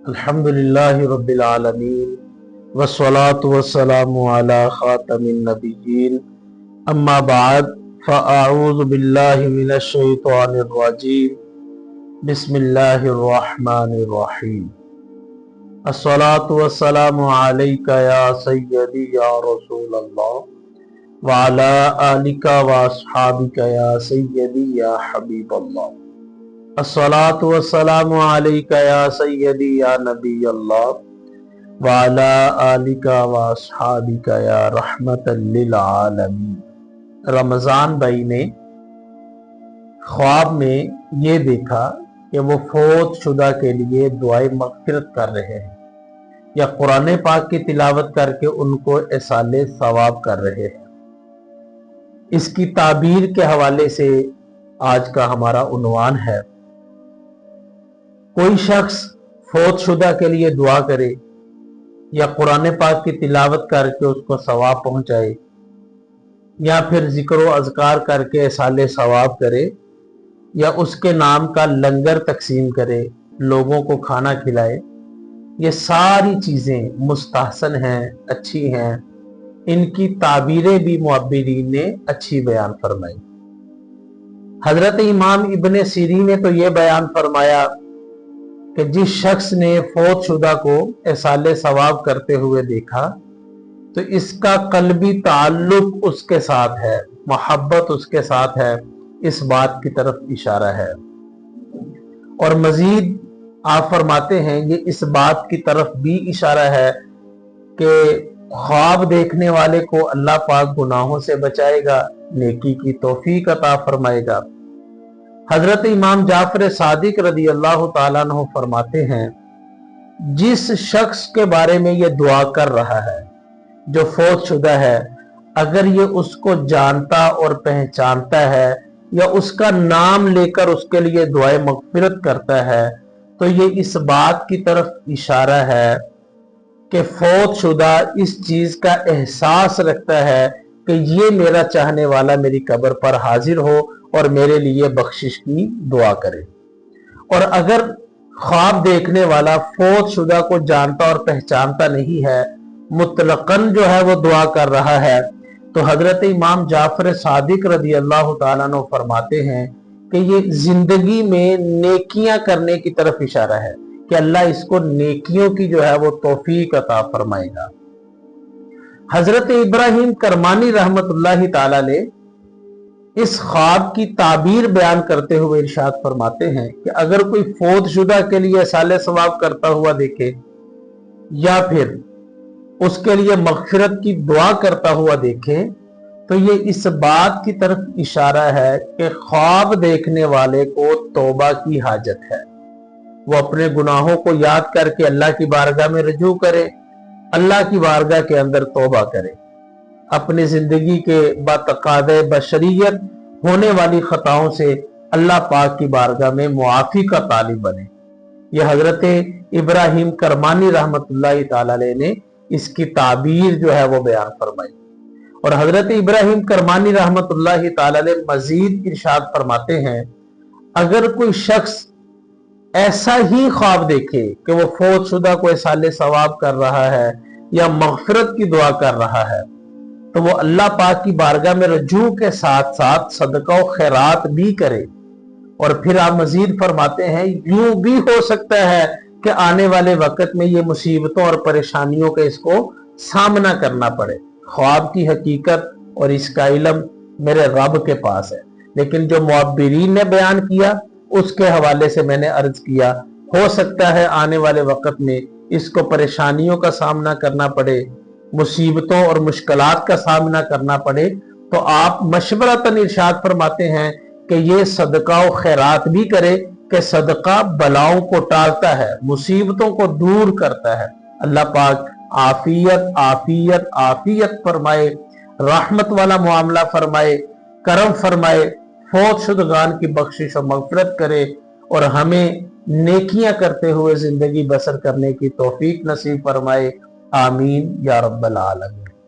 अल्हम्दुलिल्लाहि रब्बिल आलमीन वस्सलातु वस्सलामु अला खातमिन नबिय्यीन अम्मा बाद फ़अऊज़ु बिल्लाहि मिनश शैतानिर रजीम बिस्मिल्लाहिर रहमानिर रहीम अस्सलातु वस्सलामु अलैका या सय्यदी या रसूलल्लाह व अला आलिका व अस्हाबिका या सय्यदी या हबीबल्लाह अस्सलातु वस्सलामु अलैका या सय्यदी या नबी अल्लाह व अला आलिका व अस्हाबिका या रहमतल लिल आलमीन। रमज़ान भाई ने ख्वाब में ये देखा कि वो फौत शुदा के लिए दुआए मग़फ़िरत कर रहे हैं या कुरान पाक की तिलावत करके उनको इसाले सवाब कर रहे हैं। इसकी ताबीर के हवाले से आज का हमारा उन्वान है। कोई शख्स फौत शुदा के लिए दुआ करे या कुरान पाक की तिलावत करके उसको सवाब पहुंचाए या फिर जिक्र व अज़कार करके इसाले सवाब करे या उसके नाम का लंगर तकसीम करे, लोगों को खाना खिलाए, ये सारी चीज़ें मुस्तहसन हैं, अच्छी हैं। इनकी ताबीरें भी मुअब्बिरीन ने अच्छी बयान फरमाई। हजरत इमाम इब्ने सीरीन ने तो ये बयान फरमाया कि जिस शख्स ने फौत शुदा को इसाले सवाब करते हुए देखा तो इसका कल्बी ताल्लुक उसके साथ है, मोहब्बत उसके साथ है, इस बात की तरफ इशारा है। और मजीद आप फरमाते हैं ये इस बात की तरफ भी इशारा है कि ख्वाब देखने वाले को अल्लाह पाक गुनाहों से बचाएगा, नेकी की तौफीक अता फरमाएगा। हजरत इमाम जाफर सादिक रदी अल्लाह ताला अन्हु फरमाते हैं, जिस शख्स के बारे में ये दुआ कर रहा है जो फौत शुदा है, अगर ये उसको जानता और पहचानता है या उसका नाम लेकर उसके लिए दुआए मग़फ़िरत करता है तो ये इस बात की तरफ इशारा है कि फौत शुदा इस चीज का एहसास रखता है कि ये मेरा चाहने वाला मेरी कब्र पर हाजिर हो और मेरे लिए बख्शिश की दुआ करे। और अगर ख्वाब देखने वाला फौत शुदा को जानता और पहचानता नहीं है, मुतलकन जो है वो दुआ कर रहा है, तो हजरत इमाम जाफर सादिक रदी अल्लाह ताला अन्हु फरमाते हैं कि ये जिंदगी में नेकियां करने की तरफ इशारा है कि अल्लाह इसको नेकियों की जो है वो तौफीक अता फरमाएगा। हजरत इब्राहिम करमानी रहमतुल्लाहि ताला ने इस ख्वाब की ताबीर बयान करते हुए इरशाद फरमाते हैं कि अगर कोई फौत शुदा के लिए साले सवाब करता हुआ देखे या फिर उसके लिए मग़फ़िरत की दुआ करता हुआ देखे तो ये इस बात की तरफ इशारा है कि ख्वाब देखने वाले को तौबा की हाजत है। वो अपने गुनाहों को याद करके अल्लाह की बारगाह में रजू करे, अल्लाह की बारगाह के अंदर तौबा करे, अपनी जिंदगी के बातकादे बशरियत होने वाली खताओं से अल्लाह पाक की बारगाह में मुआफ़ी का तालिब बने। यह हजरत इब्राहिम करमानी रहमतुल्लाहि ताला अलैह ने इसकी ताबीर जो है वो बयान फरमाई। और हजरत इब्राहिम करमानी रहमतुल्लाहि ताला अलैह मजीद इरशाद फरमाते हैं, अगर कोई शख्स ऐसा ही ख्वाब देखे कि वो फौत शुदा को इसाले सवाब कर रहा है या मग़फ़िरत की दुआ कर रहा है तो वो अल्लाह पाक की बारगाह में रजू के साथ साथ सदका और खैरात भी करे। और फिर आप मजीद फरमाते हैं, यूं भी हो सकता है कि आने वाले वक्त में ये मुसीबतों और परेशानियों का इसको सामना करना पड़े। ख्वाब की हकीकत और इसका इल्म मेरे रब के पास है, लेकिन जो मुअब्बिरीन ने बयान किया उसके हवाले से मैंने अर्ज किया, हो सकता है आने वाले वक्त में इसको परेशानियों का सामना करना पड़े, मुसीबतों और मुश्किलात का सामना करना पड़े, तो आप मशवरतन इरशाद फरमाते हैं कि ये सदका और खैरात भी करे कि सदका बलाओं को टालता है, मुसीबतों को दूर करता है। अल्लाह पाक आफियत आफियत आफियत फरमाए, रहमत वाला मामला फरमाए, करम फरमाए, फौत शुदगान की बख्शिश और मग़फ़िरत करे और हमें नेकियां करते हुए जिंदगी बसर करने की तौफीक नसीब फरमाए। आमीन या रब्बल आलमीन।